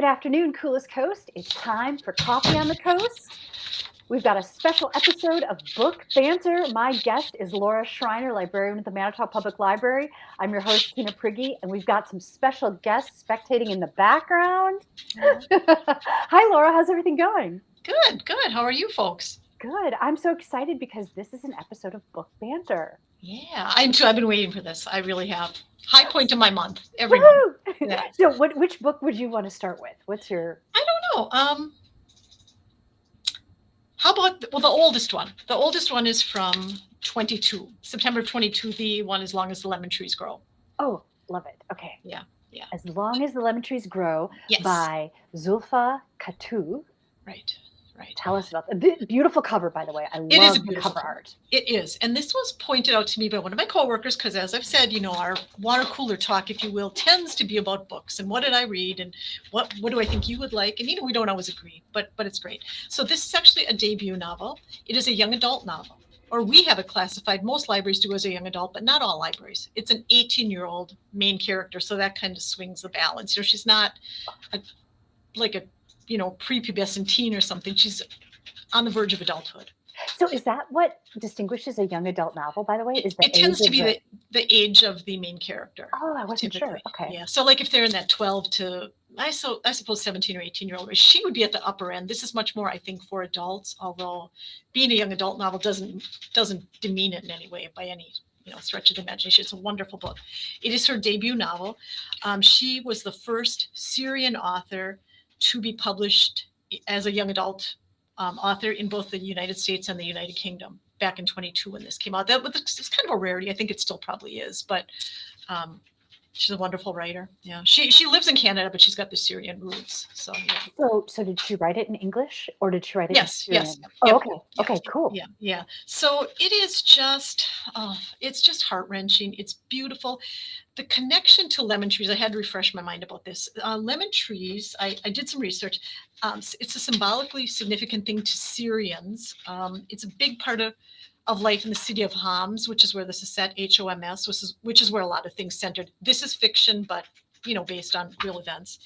Good afternoon, Coolest Coast. It's time for Coffee on the Coast. We've got a special episode of Book Banter. My guest is Lura Schreiner, librarian at the Manitowoc Public Library. I'm your host, Tina Prigge, and we've got some special guests spectating in the background. Hi, Laura. How's everything going? Good, good. How are you folks? Good. I'm so excited because this is an episode of Book Banter. Yeah, I too. I've been waiting for this. I really have. High point of my month, every month. Woohoo! Yeah. So, which book would you want to start with? What's your? I don't know. How about the oldest one? The oldest one is from 22, September of 22. The one as long as the lemon trees grow. Oh, love it. Okay. Yeah, yeah. As Long as the Lemon Trees Grow Yes. by Zulfa Katu. Right, right. Tell us about the beautiful cover, by the way. I It is love a the beautiful cover cover. art. It is, and this was pointed out to me by one of my coworkers because, as I've said, our water cooler talk, if you will, tends to be about books and what did I read and what do I think you would like, and we don't always agree, but it's great. So this is actually a debut novel. It is a young adult novel, or we have it classified. Most libraries do as a young adult, but not all libraries. It's an 18-year-old main character, so that kind of swings the balance. She's not like a prepubescent teen or something. She's on the verge of adulthood. So is that what distinguishes a young adult novel, by the way? Is the It tends age to be of the age of the main character. Oh, I wasn't sure. Typically. Okay. Yeah. So like if they're in that 12 to I suppose 17 or 18-year-old range, she would be at the upper end. This is much more, I think, for adults, although being a young adult novel doesn't demean it in any way by any stretch of the imagination. It's a wonderful book. It is her debut novel. She was the first Syrian author to be published as a young adult author in both the United States and the United Kingdom back in 22 when this came out. It's kind of a rarity. I think it still probably is, but she's a wonderful writer. Yeah, she lives in Canada, but she's got the Syrian roots. So yeah. So did she write it in English or did she write it Yes, in Syrian? yes. Oh, Yep, okay. yep, Okay, cool. Yeah. So it is just, it's just heart-wrenching. It's beautiful. The connection to lemon trees, I had to refresh my mind about this. Lemon trees, I did some research. It's a symbolically significant thing to Syrians. It's a big part of life in the city of Homs, which is where this is set, HOMS, which is where a lot of things centered. This is fiction, but based on real events.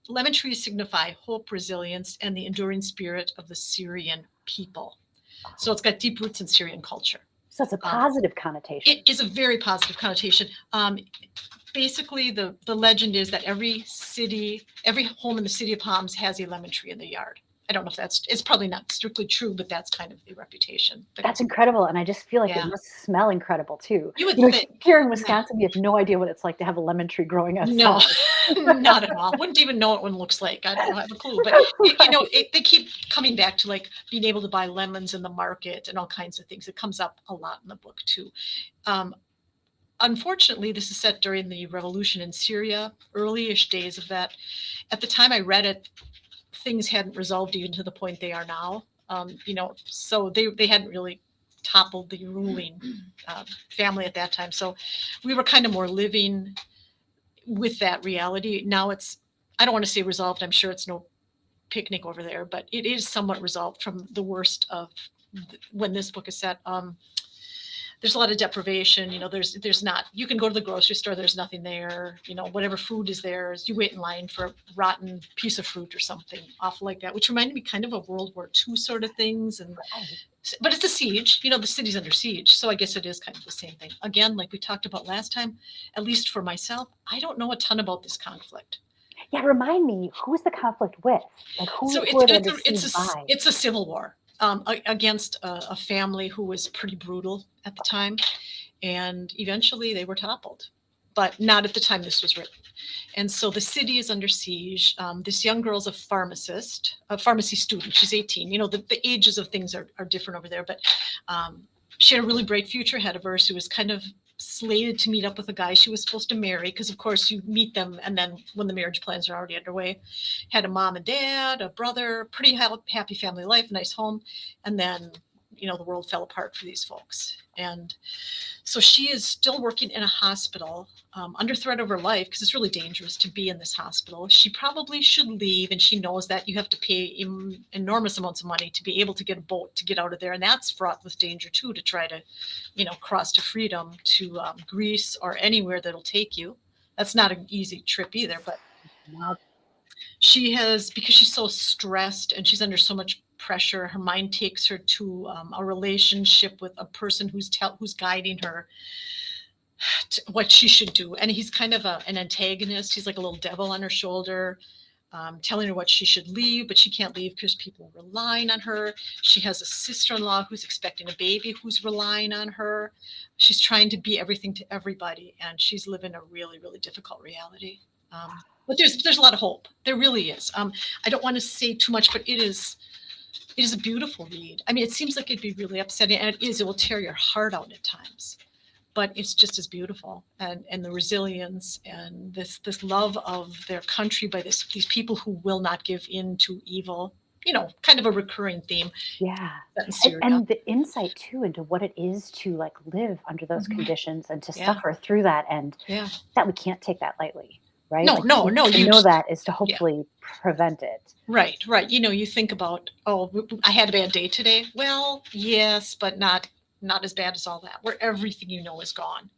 Lemon trees signify hope, resilience, and the enduring spirit of the Syrian people. So it's got deep roots in Syrian culture. So it's a positive connotation. It is a very positive connotation. Basically, the legend is that every home in the city of Homs has a lemon tree in the yard. I don't know if it's probably not strictly true, but that's kind of the reputation. That's incredible. And I just feel like Yeah. it must smell incredible too. You would think. Here in Wisconsin, we have no idea what it's like to have a lemon tree growing outside. No, not at all. Wouldn't even know what one looks like. I don't have a clue. But they keep coming back to like being able to buy lemons in the market and all kinds of things. It comes up a lot in the book too. Unfortunately, this is set during the revolution in Syria, early-ish days of that. At the time I read it, things hadn't resolved even to the point they are now. So they hadn't really toppled the ruling family at that time. So we were kind of more living with that reality. Now I don't want to say resolved. I'm sure it's no picnic over there, but it is somewhat resolved from the worst of when this book is set. There's a lot of deprivation. There's not, you can go to the grocery store, there's nothing there. Whatever food is there, you wait in line for a rotten piece of fruit or something awful like that, which reminded me kind of World War II sort of things. But it's a siege, the city's under siege. So I guess it is kind of the same thing. Again, like we talked about last time, at least for myself, I don't know a ton about this conflict. Yeah, remind me, who is the conflict with? Like who So are they besieged by? it's a civil war. Against a family who was pretty brutal at the time. And eventually they were toppled, but not at the time this was written. And so the city is under siege. This young girl's a pharmacy student. She's 18. The ages of things are different over there, but she had a really bright future ahead of her. She was kind of slated to meet up with a guy she was supposed to marry, because of course you meet them and then when the marriage plans are already underway, had a mom and dad, a brother, pretty happy family life, nice home, and then the world fell apart for these folks. And so she is still working in a hospital under threat of her life, because it's really dangerous to be in this hospital. She probably should leave, and she knows that you have to pay enormous amounts of money to be able to get a boat to get out of there, and that's fraught with danger too, to try to cross to freedom to Greece or anywhere that'll take you. That's not an easy trip either, but she has, because she's so stressed and she's under so much pressure, her mind takes her to a relationship with a person who's guiding her to what she should do. And he's kind of an antagonist. He's like a little devil on her shoulder, telling her what she should leave, but she can't leave because people are relying on her. She has a sister-in-law who's expecting a baby who's relying on her. She's trying to be everything to everybody, and she's living a really, really difficult reality. But there's a lot of hope. There really is. I don't want to say too much, but it is a beautiful read. I mean, it seems like it'd be really upsetting, and it is. It will tear your heart out at times, but it's just as beautiful, and the resilience and this love of their country by these people who will not give in to evil. Kind of a recurring theme. Yeah. Set in Syria. And the insight too into what it is to like live under those conditions and to Yeah. suffer through that, and Yeah. that we can't take that lightly, right? No, Like, no. To You know that is to hopefully prevent it. Right. You think about, I had a bad day today. Well, yes, but not as bad as all that, where everything is gone.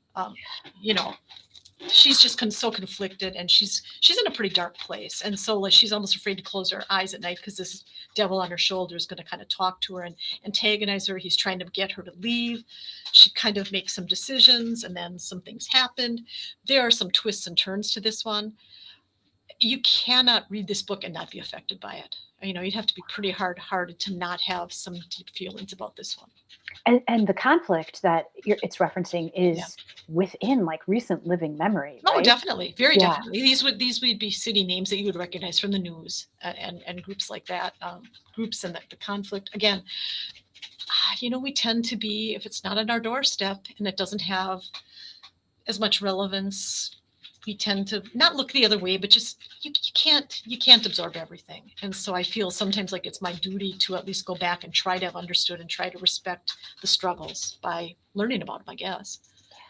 She's just so conflicted, and she's in a pretty dark place, and so like she's almost afraid to close her eyes at night because this devil on her shoulder is going to kind of talk to her and antagonize her. He's trying to get her to leave. She kind of makes some decisions, and then some things happened. There are some twists and turns to this one. You cannot read this book and not be affected by it. You'd have to be pretty hard-hearted to not have some deep feelings about this one. And the conflict that it's referencing is within like recent living memory. Oh, right? definitely. Very definitely. These would be city names that you would recognize from the news, and groups like that, groups and the conflict. Again, we tend to be, if it's not on our doorstep and it doesn't have as much relevance, we tend to not look the other way, but just you can't absorb everything. And so I feel sometimes like it's my duty to at least go back and try to have understood and try to respect the struggles by learning about them, I guess.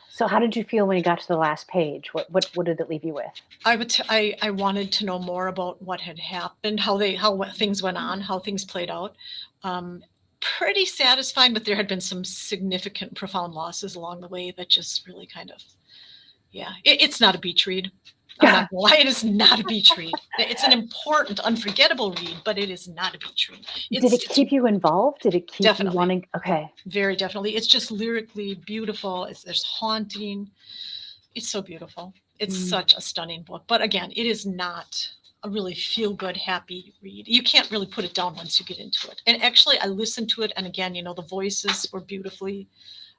So how did you feel when you got to the last page? What did it leave you with? I wanted to know more about what had happened, how things went on, how things played out. Pretty satisfied, but there had been some significant, profound losses along the way that just really kind of, it's not a beach read. I'm not gonna lie, it is not a beach read. It's an important, unforgettable read, but it is not a beach read. Did it keep you involved? Did it keep you wanting? Okay. Very definitely. It's just lyrically beautiful. There's haunting. It's so beautiful. It's such a stunning book. But again, it is not a really feel-good, happy read. You can't really put it down once you get into it. And actually, I listened to it, and again, the voices were beautifully,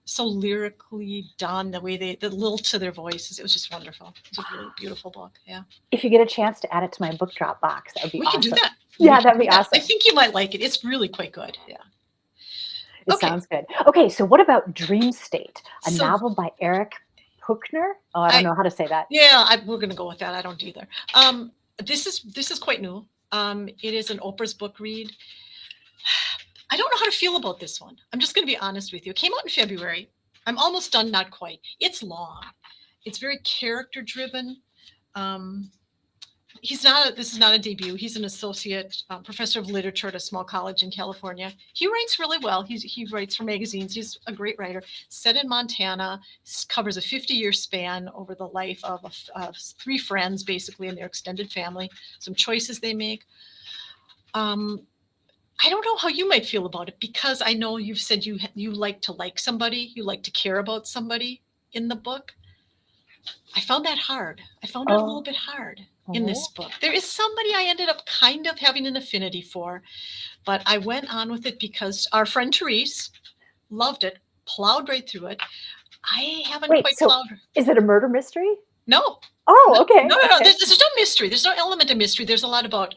so lyrically done, the way the lilt to their voices. It was just wonderful. It was a really beautiful book. Yeah. If you get a chance to add it to my book drop box, that would be awesome. We can do that. Yeah, that'd be awesome. I think you might like it. It's really quite good. Yeah. It sounds good. Okay, so what about Dream State, a novel by Eric Puchner? Oh, I don't know how to say that. Yeah, we're going to go with that. I don't either. This is quite new. It is an Oprah's book read. I don't know how to feel about this one. I'm just going to be honest with you. It came out in February. I'm almost done, not quite. It's long. It's very character driven. This is not a debut. He's an associate professor of literature at a small college in California. He writes really well. He writes for magazines. He's a great writer. Set in Montana, covers a 50-year span over the life of three friends, basically, and their extended family, some choices they make. I don't know how you might feel about it, because I know you've said you like to like somebody, you like to care about somebody in the book. I found that hard. I found it a little bit hard in this book. There is somebody I ended up kind of having an affinity for, but I went on with it because our friend Therese loved it, plowed right through it. I haven't quite plowed. Is it a murder mystery? No. Oh, okay. No. There's no mystery. There's no element of mystery. There's a lot about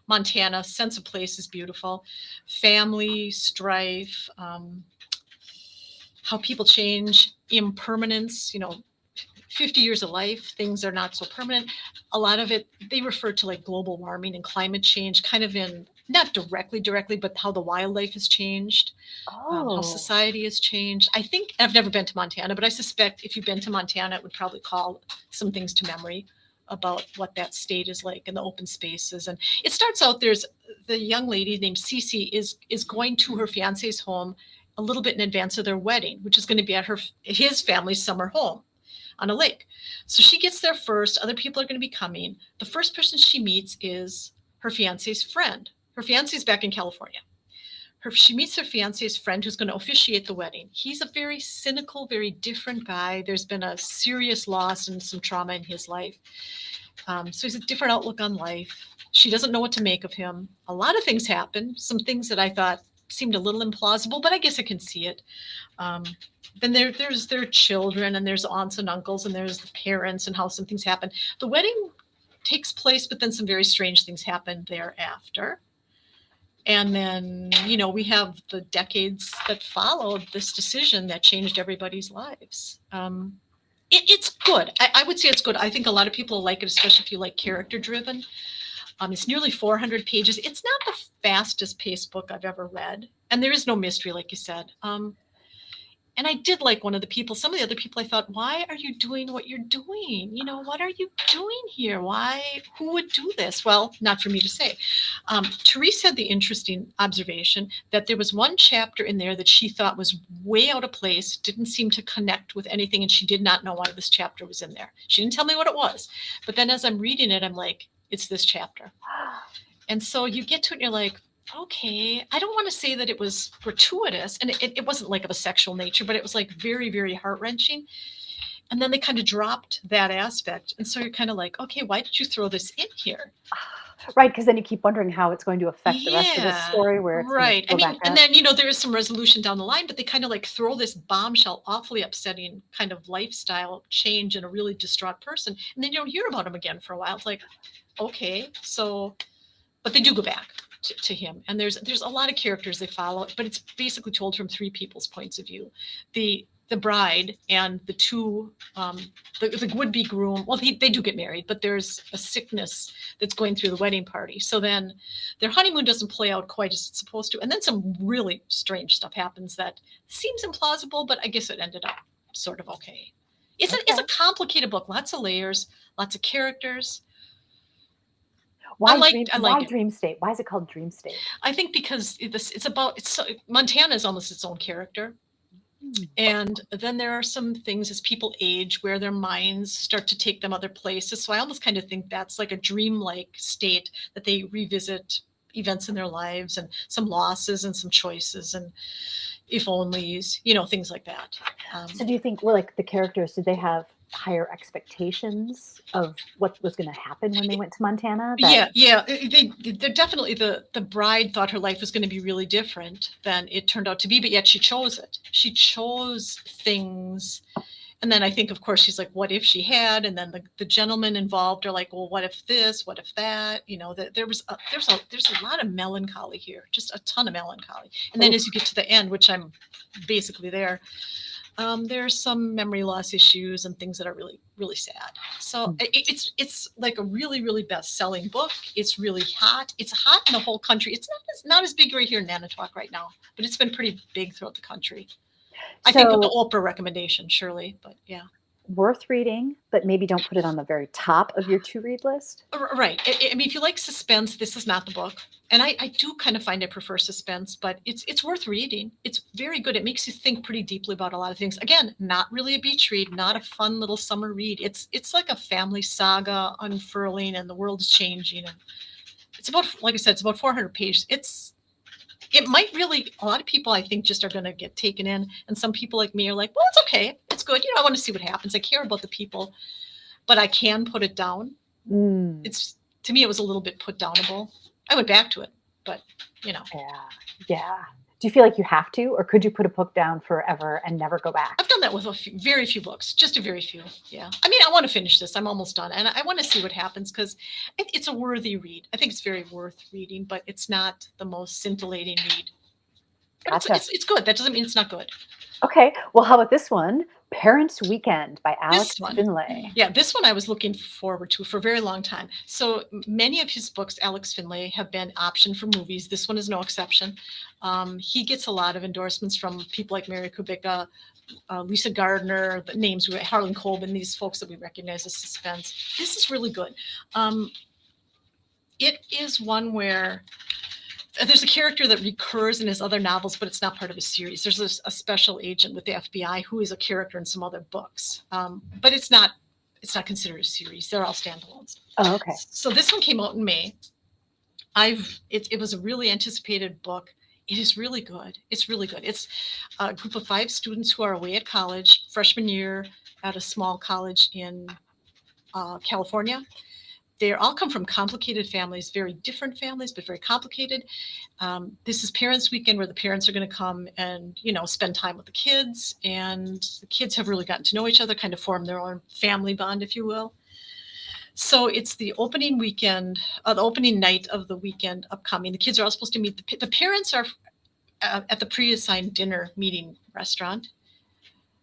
Montana. Sense of place is beautiful. Family, strife, how people change, impermanence, 50 years of life, things are not so permanent. A lot of it, they refer to like global warming and climate change, kind of in, not directly, but how the wildlife has changed, how society has changed. I think, I've never been to Montana, but I suspect if you've been to Montana, it would probably call some things to memory about what that state is like and the open spaces. And it starts out, there's the young lady named Cece is going to her fiance's home a little bit in advance of their wedding, which is going to be at his family's summer home on a lake. So she gets there first. Other people are going to be coming. The first person she meets is her fiance's friend. Her fiance's back in California. She meets her fiance's friend who's going to officiate the wedding. He's a very cynical, very different guy. There's been a serious loss and some trauma in his life. So he's a different outlook on life. She doesn't know what to make of him. A lot of things happen, some things that I thought seemed a little implausible, but I guess I can see it. Then there's their children, and there's aunts and uncles, and there's the parents, and how some things happen. The wedding takes place, but then some very strange things happen thereafter. And then, we have the decades that followed this decision that changed everybody's lives. It's good. I would say it's good. I think a lot of people like it, especially if you like character driven. It's nearly 400 pages. It's not the fastest paced book I've ever read. And there is no mystery, like you said. And I did like some of the other people, I thought, why are you doing what you're doing? What are you doing here? Who would do this? Well, not for me to say. Therese had the interesting observation that there was one chapter in there that she thought was way out of place, didn't seem to connect with anything, and she did not know why this chapter was in there. She didn't tell me what it was. But then as I'm reading it, I'm like, it's this chapter. And so you get to it and you're like, okay, I don't want to say that it was gratuitous, and it wasn't like of a sexual nature, but it was like very, very heart-wrenching. And then they kind of dropped that aspect. And so you're kind of like, okay, why did you throw this in here? Right, because then you keep wondering how it's going to affect the rest of the story. Where it's right. and then, there is some resolution down the line, but they kind of like throw this bombshell, awfully upsetting kind of lifestyle change in a really distraught person. And then you don't hear about him again for a while. It's like, okay, so, but they do go back to him, and there's a lot of characters they follow, but it's basically told from three people's points of view: the bride and the two the would-be groom. Well, they do get married, but there's a sickness that's going through the wedding party, so then their honeymoon doesn't play out quite as it's supposed to, and then some really strange stuff happens that seems implausible, but I guess it ended up sort of okay. It's a complicated book, lots of layers, lots of characters. Why Dream State? Why is it called Dream State? I think because Montana is almost its own character. And then there are some things as people age where their minds start to take them other places. So I almost kind of think that's like a dreamlike state that they revisit events in their lives and some losses and some choices and if onlys, things like that. So do you think, like the characters, did they have higher expectations of what was going to happen when they went to Montana? Yeah. They're definitely, the bride thought her life was going to be really different than it turned out to be, but yet she chose it. She chose things. And then I think, of course, she's like, what if she had? And then the gentlemen involved are like, well, what if this? What if that? There's a lot of melancholy here, just a ton of melancholy. And then as you get to the end, which I'm basically there's some memory loss issues and things that are really, really sad. So it's like a really, really best-selling book. It's really hot. It's hot in the whole country. It's not as big right here in Manitowoc right now, but it's been pretty big throughout the country. I think with the Oprah recommendation, surely, but yeah. Worth reading, but maybe don't put it on the very top of your to-read list. Right. I mean, if you like suspense, this is not the book. And I do kind of find I prefer suspense, but it's worth reading. It's very good. It makes you think pretty deeply about a lot of things. Again, not really a beach read, not a fun little summer read. It's like a family saga unfurling, and the world is changing. And it's about, like I said, it's about 400 pages. It might really, a lot of people I think just are going to get taken in. And some people like me are like, well, it's okay. It's good. I want to see what happens. I care about the people, but I can put it down. To me, it was a little bit put downable. I went back to it, but Yeah. Do you feel like you have to, or could you put a book down forever and never go back? I've done that with very few books, just a very few. Yeah. I mean, I want to finish this. I'm almost done. And I want to see what happens because it's a worthy read. I think it's very worth reading, but it's not the most scintillating read. But it's good. That doesn't mean it's not good. Okay. Well, how about this one? Parents' Weekend by Alex Finlay. Yeah, this one I was looking forward to for a very long time. So many of his books, Alex Finlay, have been optioned for movies. This one is no exception. He gets a lot of endorsements from people like Mary Kubica, Lisa Gardner, the names, Harlan Coben, these folks that we recognize as suspense. This is really good. It is one where there's a character that recurs in his other novels, but it's not part of a series. There's a special agent with the FBI who is a character in some other books, but it's not considered a series. They're all standalones. Oh, okay. So this one came out in May, It was a really anticipated book. It is really good. It's really good. It's a group of 5 students who are away at college, freshman year at a small college in California. They all come from complicated families, very different families, but very complicated. This is Parents Weekend, where the parents are going to come and spend time with the kids, and the kids have really gotten to know each other, kind of form their own family bond, if you will. So it's the opening weekend, the opening night of the weekend upcoming. The kids are all supposed to meet. The parents are at the pre-assigned dinner meeting restaurant.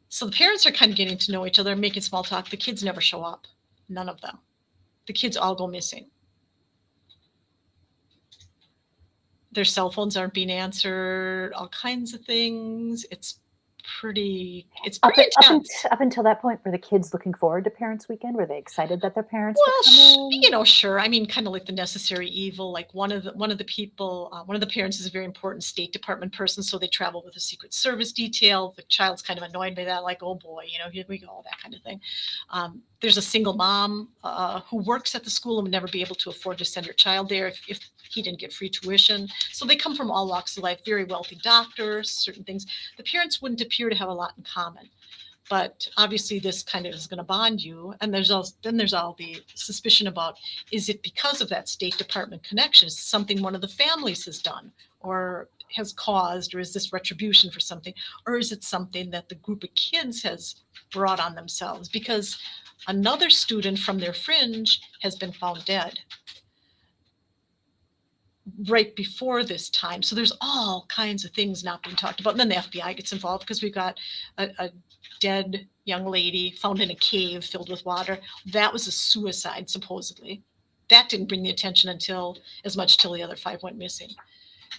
So the parents are kind of getting to know each other, making small talk. The kids never show up. None of them. The kids all go missing. Their cell phones aren't being answered, all kinds of things. It's pretty intense. Up until that point, were the kids looking forward to Parents Weekend? Were they excited that their parents Well, were coming? sure. I mean, kind of like the necessary evil. Like one of the parents is a very important State Department person, so they travel with a Secret Service detail. The child's kind of annoyed by that, like, oh boy, here we go, that kind of thing. There's a single mom who works at the school and would never be able to afford to send her child there if he didn't get free tuition. So they come from all walks of life, very wealthy doctors, certain things. The parents wouldn't appear to have a lot in common. But obviously this kind of is going to bond you. And there's all the suspicion about, is it because of that State Department connection? Is it something one of the families has done or has caused, or is this retribution for something? Or is it something that the group of kids has brought on themselves? Because another student from their fringe has been found dead right before this time. So there's all kinds of things not being talked about. And then the FBI gets involved because we've got a dead young lady found in a cave filled with water. That was a suicide, supposedly. That didn't bring the attention till the other 5 went missing.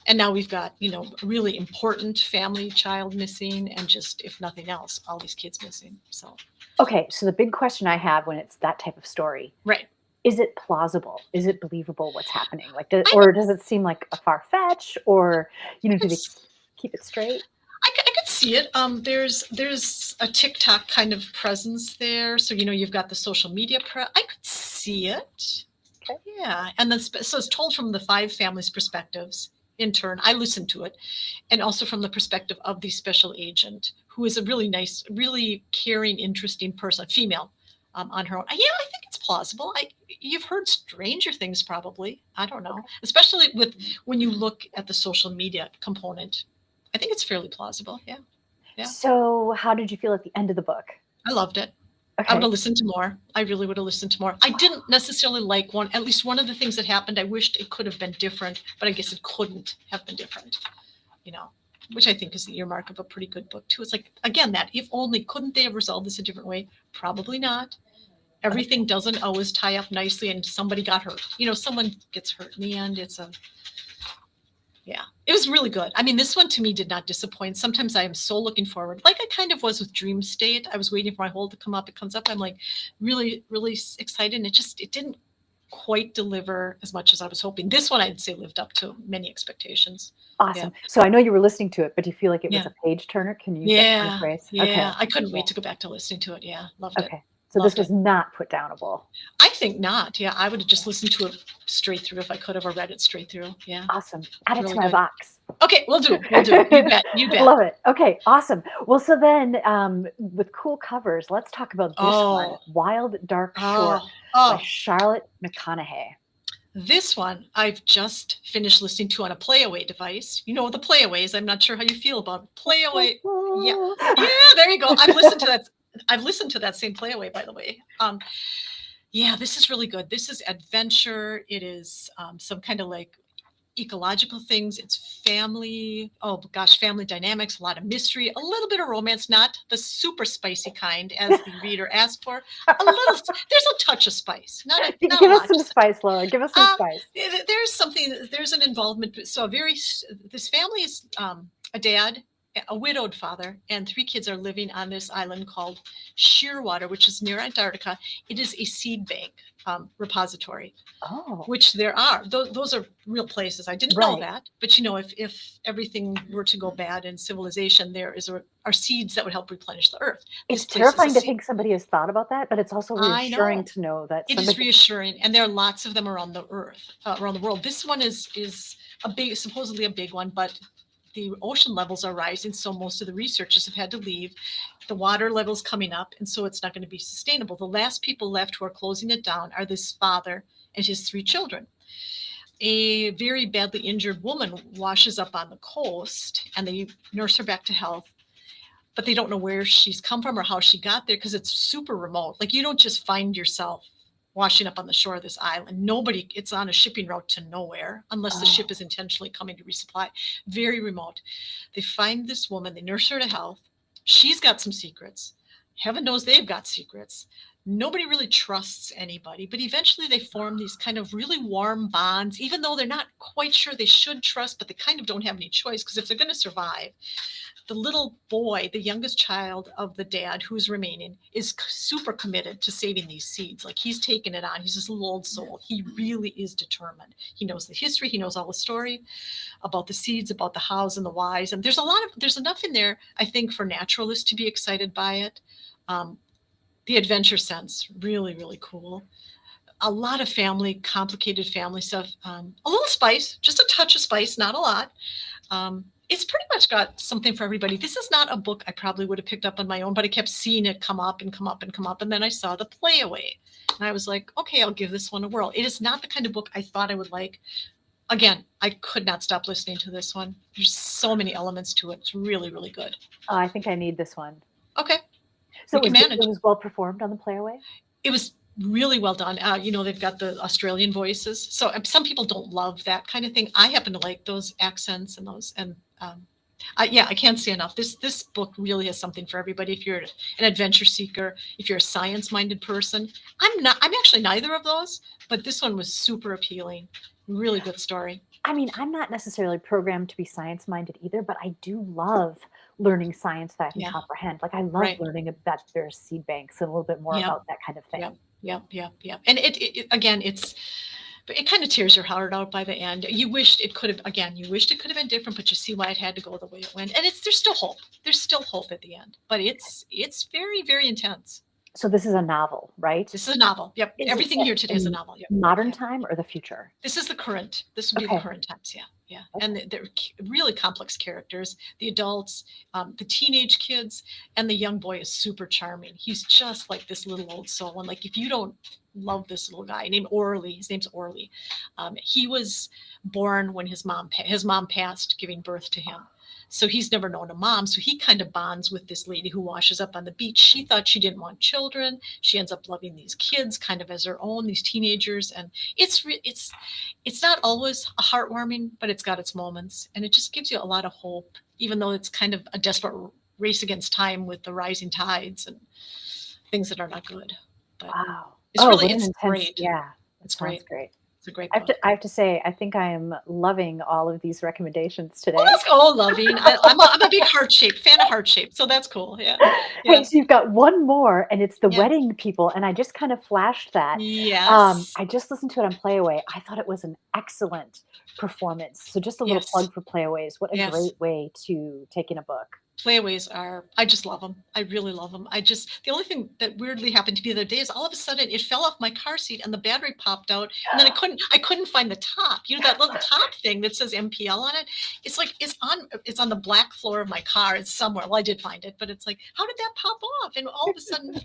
And now we've got, a really important family child missing, and just, if nothing else, all these kids missing. So. Okay, so the big question I have when it's that type of story. Right. Is it plausible? Is it believable what's happening? Or does it seem like a far fetch? Or, do they keep it straight? I could see it. There's a TikTok kind of presence there. So, you've got the social media I could see it. Okay. Yeah. And then, so it's told from the 5 families' perspectives. In turn, I listened to it. And also from the perspective of the special agent, who is a really nice, really caring, interesting person, female. On her own. Yeah, I think it's plausible. You've heard stranger things, probably. I don't know. Okay. Especially when you look at the social media component. I think it's fairly plausible. Yeah. Yeah. So how did you feel at the end of the book? I loved it. Okay. I would have listened to more. I really would have listened to more. I didn't necessarily like at least one of the things that happened. I wished it could have been different, but I guess it couldn't have been different, which I think is the earmark of a pretty good book too. It's like, again, that if only, couldn't they have resolved this a different way? Probably not. Everything doesn't always tie up nicely, and somebody got hurt. Someone gets hurt in the end. It was really good. I mean, this one to me did not disappoint. Sometimes I am so looking forward, like I kind of was with Dream State. I was waiting for my hold to come up. It comes up. I'm like really, really excited. And it didn't quite deliver as much as I was hoping. This one, I'd say, lived up to many expectations. Awesome. Yeah. So I know you were listening to it, but do you feel like it was a page turner? Can you use that kind of phrase? Yeah. Okay. I couldn't wait to go back to listening to it. Yeah. Loved it. Okay. So this was not put downable. I think not. Yeah, I would have just listened to it straight through if I could have, or read it straight through. Yeah. Awesome. Add it to my box. Okay, we'll do. You bet. Love it. Okay, awesome. Well, so then with cool covers, let's talk about this one, Wild Dark Shore by Charlotte McConaughey. This one I've just finished listening to on a playaway device. The playaways. I'm not sure how you feel about playaway. Yeah, there you go. I've listened to that same playaway, by the way. This is really good. This is adventure. It is some kind of like ecological things. It's family. Oh gosh, family dynamics, a lot of mystery, a little bit of romance, not the super spicy kind as the reader asked for. There's a touch of spice. Give us some spice, Laura. Give us some spice. There's an involvement. So this family is a dad a widowed father, and 3 kids are living on this island called Shearwater, which is near Antarctica. It is a seed bank repository, Oh, which there are. Those are real places. I didn't know right. that, but if everything were to go bad in civilization, are seeds that would help replenish the earth. This It's place is a terrifying to seed. think somebody has thought about that, but it's also I reassuring know. to know that It is somebody. reassuring, and there are lots of them around the earth, around the world. This one is supposedly a big one, but the ocean levels are rising, so most of the researchers have had to leave. The water level's coming up, and so it's not going to be sustainable. The last people left who are closing it down are this father and his 3 children. A very badly injured woman washes up on the coast, and they nurse her back to health, but they don't know where she's come from or how she got there because it's super remote. Like, you don't just find yourself washing up on the shore of this island. Nobody, it's on a shipping route to nowhere unless the ship Oh, is intentionally coming to resupply. Very remote. They find this woman, they nurse her to health. She's got some secrets. Heaven knows they've got secrets. Nobody really trusts anybody, but eventually they form these kind of really warm bonds, even though they're not quite sure they should trust, but they kind of don't have any choice because if they're going to survive, the little boy, the youngest child of the dad who's remaining, is super committed to saving these seeds. Like, he's taken it on. He's this little old soul. He really is determined. He knows the history. He knows all the story about the seeds, about the hows and the whys. And there's enough in there, I think, for naturalists to be excited by it. Um, the adventure sense, really, really cool. A lot of complicated family stuff. A little spice, just a touch of spice, not a lot. It's pretty much got something for everybody. This is not a book I probably would have picked up on my own, but I kept seeing it come up and come up and come up. And then I saw the Playaway, and I was like, okay, I'll give this one a whirl. It is not the kind of book I thought I would like. Again, I could not stop listening to this one. There's so many elements to it. It's really, really good. I think I need this one. Okay, So we can it manage. was well performed on the Playaway. It was really well done. They've got the Australian voices. So some people don't love that kind of thing. I happen to like those accents and those. And I can't say enough. This book really has something for everybody. If you're an adventure seeker, if you're a science-minded person, I'm not. I'm actually neither of those. But this one was super appealing. Really good story. I mean, I'm not necessarily programmed to be science minded either, but I do love learning science that I can Yeah. comprehend. Like, I love Right. learning about there's seed banks and a little bit more Yep. about that kind of thing. Yep. And it again, but it kind of tears your heart out by the end. You wished it could have been different, but you see why it had to go the way it went. And there's still hope. There's still hope at the end, but it's very, very intense. So this is a novel, right? This is a novel. Yep. Is it Everything set here today is a in novel. Yep. modern Yeah. time or the future? This is the current. This would be the Okay. current times. Yeah. Okay. And they're really complex characters. The adults, the teenage kids, and the young boy is super charming. He's just like this little old soul. And like, if you don't love this little guy named Orly, his name's Orly. He was born when his mom passed, giving birth to him. So he's never known a mom. So he kind of bonds with this lady who washes up on the beach. She thought she didn't want children. She ends up loving these kids kind of as her own, these teenagers. And it's not always a heartwarming, but it's got its moments. And it just gives you a lot of hope, even though it's kind of a desperate race against time with the rising tides and things that are not good. But Wow. it's Oh, really, what an it's intense, great. yeah, that It's sounds great. great. It's a great I book. have to say, I think I am loving all of these recommendations today. Oh, that's loving. I'm a big fan of heart shape, so that's cool. Yeah. Hey, so you've got one more, and it's the Yeah. wedding people, and I just kind of flashed that. Yes. I just listened to it on Playaway. I thought it was an excellent performance. So just a little Yes. plug for Playaways. What a Yes. great way to take in a book. Playaways I just love them. I really love them. The only thing that weirdly happened to me the other day is all of a sudden it fell off my car seat and the battery popped out, and then I couldn't find the top. That little top thing that says MPL on it. It's like it's on the black floor of my car. It's somewhere. Well, I did find it, but it's like, how did that pop off? And all of a sudden,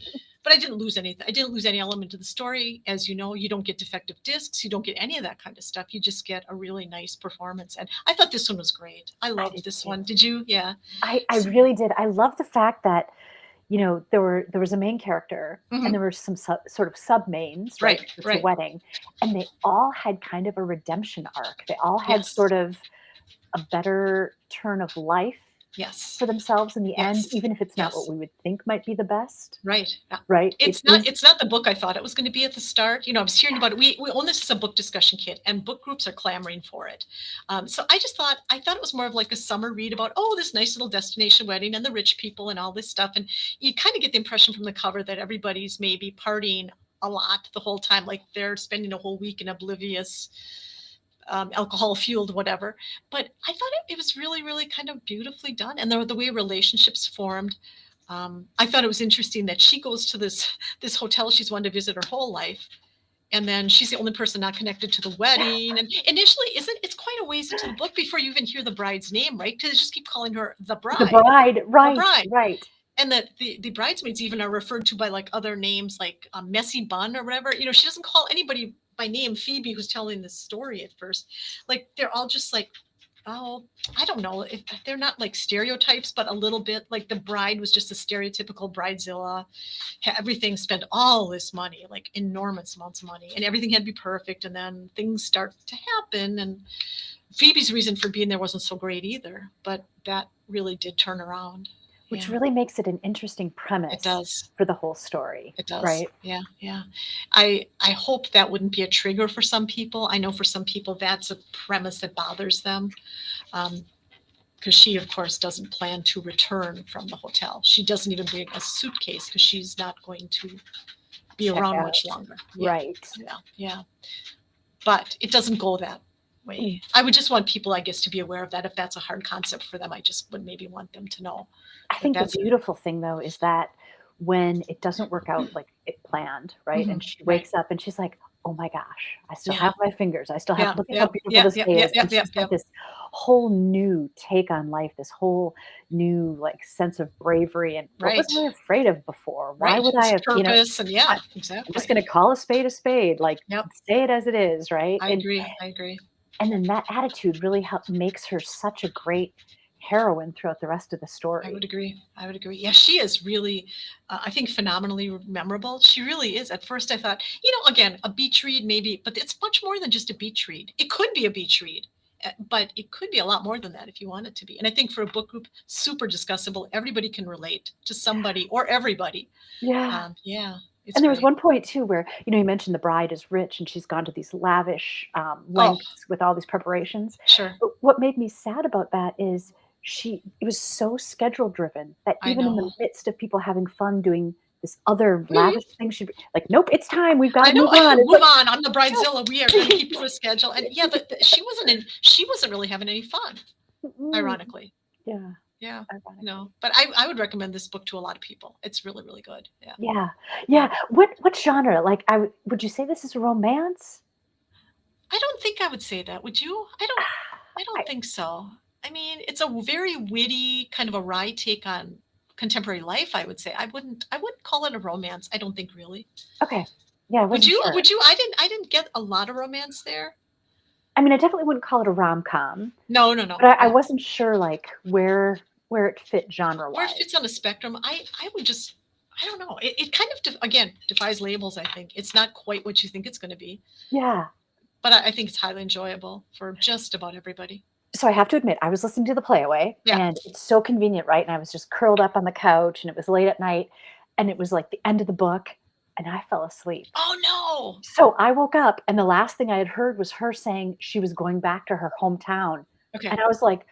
but I didn't lose anything. I didn't lose any element of the story. As you know, you don't get defective discs. You don't get any of that kind of stuff. You just get a really nice performance. And I thought this one was great. I loved this one. Did you? Yeah. I really did. I love the fact that, there was a main character and there were some sort of sub mains, right? It's a wedding, and they all had kind of a redemption arc. They all had sort of a better turn of life Yes. for themselves in the end, Yes. even if it's not what Yes. we would think might be the best, Right. right? It is. It's not the book I thought it was going to be at the start. You know, I was hearing about it. We own this as a book discussion kit, and book groups are clamoring for it. So I thought it was more of like a summer read about, oh, this nice little destination wedding and the rich people and all this stuff. And you kind of get the impression from the cover that everybody's maybe partying a lot the whole time, like they're spending a whole week in oblivious, alcohol fueled whatever. But I thought it was really, really kind of beautifully done, and the way relationships formed. I thought it was interesting that she goes to this hotel she's wanted to visit her whole life, and then she's the only person not connected to the wedding. And initially, isn't it's quite a ways into the book before you even hear the bride's name, right? Because they just keep calling her the The bride, bride, the right, bride, right. and that the bridesmaids even are referred to by like other names, like Messy Bun or whatever. You know, she doesn't call anybody by name. Phoebe, who's telling this story at first, like they're all just like, oh, I don't know if they're not like stereotypes, but a little bit like the bride was just a stereotypical bridezilla. Everything spent all this money, like enormous amounts of money, and everything had to be perfect. And then things start to happen. And Phoebe's reason for being there wasn't so great either, but that really did turn around. Which Yeah, really makes it an interesting it premise does. for the whole story, It does. right? Yeah, yeah. I hope that wouldn't be a trigger for some people. I know for some people that's a premise that bothers them. Because she, of course, doesn't plan to return from the hotel. She doesn't even bring a suitcase because she's not going to be Check around much out. longer. Yeah, Right. yeah, yeah. But it doesn't go that Mm. way. I would just want people, I guess, to be aware of that. If that's a hard concept for them, I just would maybe want them to know I that think the that's beautiful thing though is that when it doesn't work out like it planned, right? And she right. wakes up and she's like, "Oh my gosh, I still Yeah, have my fingers. I still have yeah, look at yeah, how beautiful yeah, this yeah, day yeah, is." yeah, And yeah, she's got yeah. this whole new take on life, this whole new like sense of bravery and what was Right, I afraid of before? Why right. would I It's have, purpose, and yeah, I'm just exactly. gonna call a spade, like Yep, say it as it is, right? I agree. I agree. And then that attitude really makes her such a great heroine throughout the rest of the I would story. agree. I would agree. Yeah, she is really, I think, phenomenally memorable. She really is. At first, I thought, again, a beach read maybe, but it's much more than just a beach read. It could be a beach read, but it could be a lot more than that if you want it to be. And I think for a book group, super discussable. Everybody can relate to somebody or everybody. Yeah. Yeah, it's And there was great. one point too where, you mentioned the bride is rich and she's gone to these lavish Oh, lengths with all these preparations. sure. But what made me sad about that is it was so schedule driven that I even in the know. midst of people having fun doing this other lavish Mhm. thing, she'd be like, "Nope, it's time. We've got I to know. move on." It's Move like, on. I'm the bridezilla. We are going to no. keep to a schedule. And yeah, she wasn't in. She wasn't really having any fun. Mm, Ironically. yeah, Yeah, ironically. but I would recommend this book to a lot of people. It's really, really good. Yeah, Yeah, yeah. yeah. What genre? Like, would you say this is romance? I don't think I would say that. Would you? I I don't think so. I mean, it's a very witty, kind of a wry take on contemporary life, I would say. I wouldn't call it a romance. I don't think really. Okay. Yeah, I Would wasn't you? sure. Would you? I didn't get a lot of romance there. I mean, I definitely wouldn't call it a rom-com, No, no, no. but I Yeah. wasn't sure, like, where it fit Where it fits genre-wise. on a spectrum, I would just I don't know. It kind of again defies labels, I think. It's not quite what you think it's going to be, Yeah. but I think it's highly enjoyable for just about everybody. So I have to admit, I was listening to the Playaway, Yeah. and it's so convenient, right? And I was just curled up on the couch, and it was late at night, and it was, like, the end of the book, and I fell asleep. Oh no. So I woke up, and the last thing I had heard was her saying she was going back to her hometown, Okay. and I was like,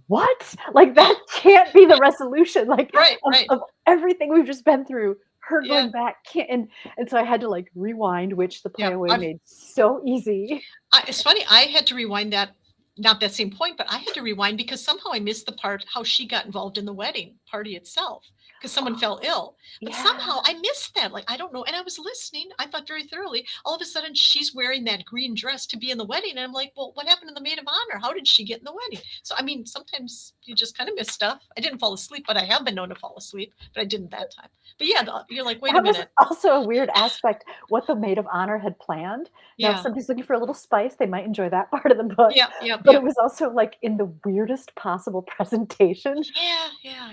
"What?" Like, that can't be the resolution, like, Right, of right. of everything we've just been through. Her Yeah, going back can't, and so I had to, like, rewind, which the yeah. Playaway made so easy. It's funny. I had to rewind that, not that same point, but I had to rewind because somehow I missed the part how she got involved in the wedding party itself because someone fell ill. But Yeah. somehow I missed that. Like I don't know. And I was listening. I thought very thoroughly. All of a sudden, she's wearing that green dress to be in the wedding, and I'm like, well, what happened to the maid of honor? How did she get in the wedding? So I mean, sometimes you just kind of miss stuff. I didn't fall asleep, but I have been known to fall asleep, but I didn't that time. But yeah, you're like, wait a That was minute. also a weird aspect, what the maid of honor had planned. Now, if Yeah, somebody's looking for a little spice, they might enjoy that part of the book, yeah, yeah, but yeah. it was also, like, in the weirdest possible presentation. Yeah,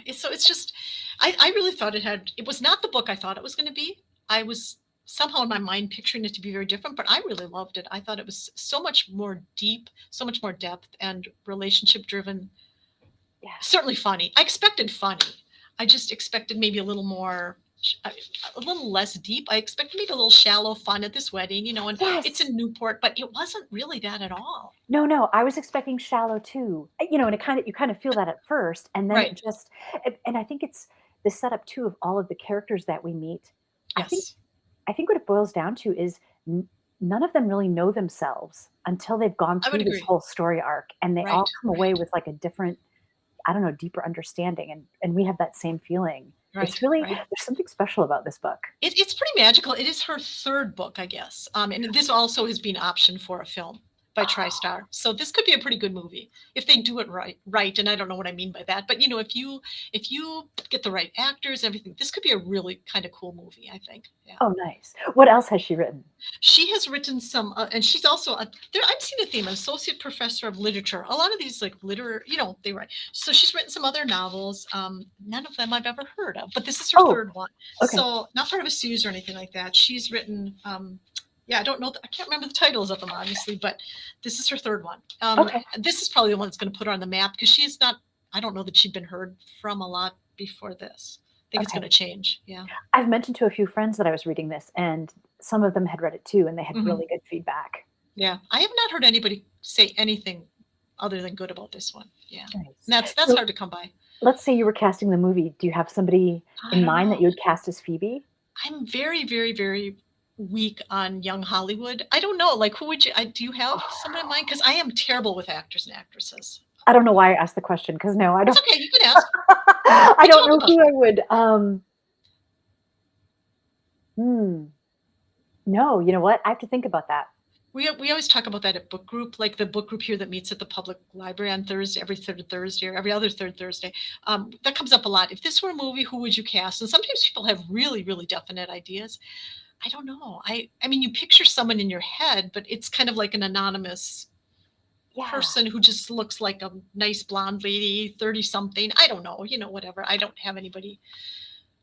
yeah. So it's just, I really thought it was not the book I thought it was going to be. I was somehow in my mind picturing it to be very different, but I really loved it. I thought it was so much more deep, so much more depth and relationship driven. Yeah. Certainly funny. I expected funny. I just expected maybe a little more, a little less deep. I expected maybe a little shallow fun at this wedding, and it's Yes. in Newport, but it wasn't really that at all. No, no, I was expecting shallow too. And you kind of feel that at first, and then it Right. just, and I think it's the setup too of all of the characters that we meet. I think Yes. I think what it boils down to is none of them really know themselves until they've gone I would through this agree. whole story arc, and they all Right. come away Right. with like a different, I don't know, deeper understanding, and we have that same feeling. It's Right. really, Right. there's something special about this book. It's pretty magical. It is her third book, I guess. And this also has been optioned for a film by Oh, TriStar. So this could be a pretty good movie if they do it right. Right, and I don't know what I mean by that, but if you get the right actors, everything, this could be a really kind of cool movie. I think. Yeah. oh, nice. What else has she written? She has written some, and she's also there. I'm seeing a theme: associate professor of literature. A lot of these like they write. So she's written some other novels. None of them I've ever heard of, but this is her Oh, third one. okay. So not part of a series or anything like that. She's written. Yeah, I don't know. I can't remember the titles of them, obviously, but this is her third one. Okay. This is probably the one that's going to put her on the map because she's not. I don't know that she'd been heard from a lot before this. I think it's going Okay. to change. Yeah. I've mentioned to a few friends that I was reading this, and some of them had read it too, and they had Hmm. really good feedback. Yeah, I have not heard anybody say anything other than good about this one. Yeah, and Nice. that's So hard to come by. let's say you were casting the movie. Do you have somebody I in don't mind that know. you would cast as Phoebe? I'm very, very, very weak on young Hollywood. I don't know. Like, who would you? Do you have someone in mind? Because I am terrible with actors and actresses. I don't know why I asked the question because no, I That's don't. okay. You can ask. I We don't talk know about who it. I would. Hmm. No, you know what? I have to think about that. We always talk about that at book group, like the book group here that meets at the public library on Thursday, every third Thursday or every other third Thursday. That comes up a lot. If this were a movie, who would you cast? And sometimes people have really, really definite ideas. I don't know. I mean, you picture someone in your head, but it's kind of like an anonymous Yeah. person who just looks like a nice blonde lady, 30 something. I don't know, whatever. I don't have anybody.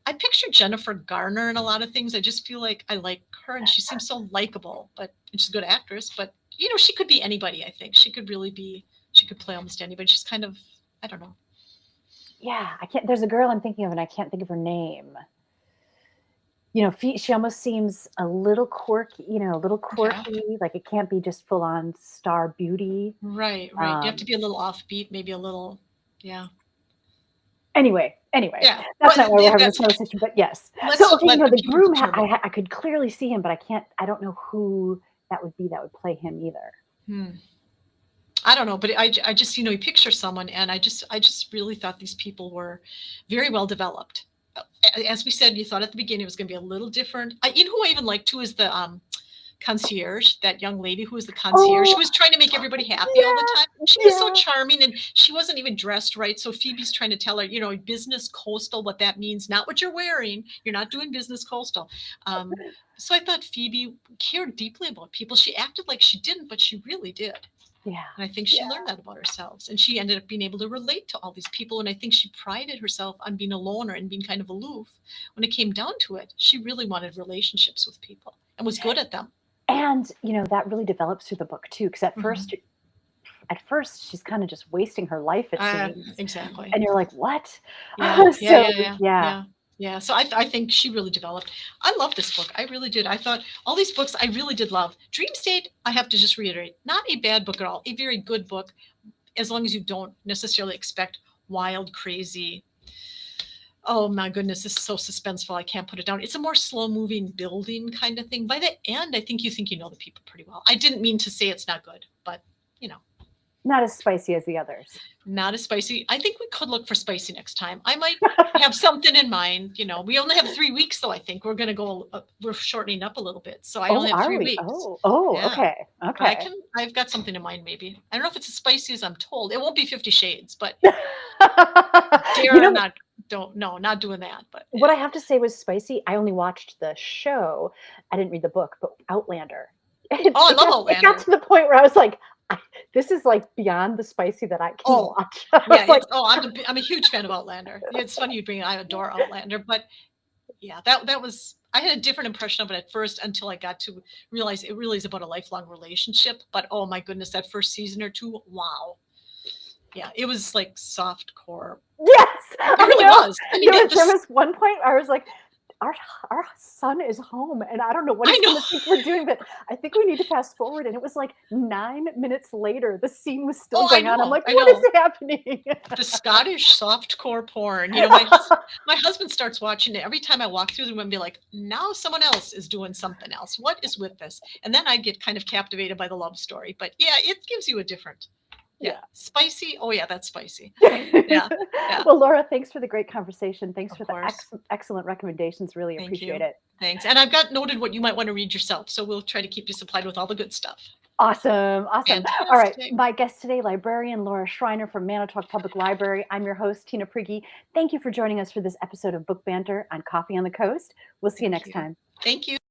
I picture Jennifer Garner in a lot of things. I just feel like I like her and she seems so likable, and she's a good actress, but she could be anybody, I think. She could play almost anybody. She's kind of, I don't know. Yeah. I can't. There's a girl I'm thinking of, and I can't think of her name. She almost seems a little quirky. A little Okay. quirky. Like it can't be just full on star beauty. Right, right. You have to Um, be a little offbeat, maybe a little, yeah. anyway, Yeah. that's But not why we're having this that's conversation. But yes. So let's okay, let the the people groom. determine. I could clearly see him, but I can't. I don't know who that would be that would play him either. Hmm. I don't know, but I just, you picture someone, and I just really thought these people were very well developed. As we said, you thought at the beginning it was going to be a little different. Who I even like too is the concierge, that young lady who was the concierge. Oh She was trying to make everybody happy all the time. yeah, She was so yeah. charming, and she wasn't even dressed right. So Phoebe's trying to tell her, business coastal, what that means, not what you're wearing. You're not doing business coastal. So I thought Phoebe cared deeply about people. She acted like she didn't, but she really did. Yeah, And I think she yeah, learned that about herself. And she ended up being able to relate to all these people. And I think she prided herself on being a loner and being kind of aloof. When it came down to it, she really wanted relationships with people and was good at them. and that really develops through the book too. Because Hmm. at first, she's kind of just wasting her life, it seems, Exactly. and you're like, what? Yeah. Yeah. So Yeah. Yeah. yeah, Yeah. Yeah. So I think she really developed. I love this book. I really did. I thought all these books I really did love. Dream State, I have to just reiterate, not a bad book at all. A very good book, as long as you don't necessarily expect wild, crazy. Oh my goodness, this is so suspenseful. I can't put it down. It's a more slow moving building kind of thing. By the end, I think you know the people pretty well. I didn't mean to say it's not good, but you know, not as spicy as the others. not as spicy. I think we could look for spicy next time. I might have something in mind. We only have 3 weeks though. I think we're going to go, we're shortening up a little bit. So I Oh, only have are three we? weeks. Oh, Yeah. okay, But okay. I've got something in mind maybe. I don't know if it's as spicy as I'm told. It won't be 50 Shades, but You dare know not, don't, no, not doing that. But what yeah. I have to say was spicy. I only watched the show. I didn't read the book, but Outlander. Oh, I love It got Outlander. to the point where I was like, this is like beyond the spicy that I can Oh, watch. I yeah, was like, I'm a huge fan of Outlander. Yeah, it's funny you bring it. I adore Outlander, but yeah, that was, I had a different impression of it at first until I got to realize it really is about a lifelong relationship. But oh my goodness, that first season or two, wow. Yeah, it was like soft core. Yes, It I really know. was. I mean, There was one point I was like, our son is home, and I don't know what I he's know. going to think we're doing, but I think we need to fast forward. And it was like 9 minutes later, the scene was still Oh, I going on. I'm know. like, I what is know. happening? The Scottish softcore porn. My husband starts watching it every time I walk through the room and be like, now someone else is doing something else. What is with this? And then I get kind of captivated by the love story. But yeah, it gives you a different, Yeah. spicy. Oh yeah, that's spicy. Yeah. Yeah. Well, Laura, thanks for the great conversation. Thanks Of for the course. excellent recommendations. Really Thank appreciate you. it. Thanks. And I've got noted what you might want to read yourself. So we'll try to keep you supplied with all the good stuff. Awesome. Awesome. All right. Fantastic. My guest today, librarian Lura Schreiner from Manitowoc Public Library. I'm your host, Tina Prigge. Thank you for joining us for this episode of Book Banter on Coffee on the Coast. We'll see you Thank next you. time. Thank you.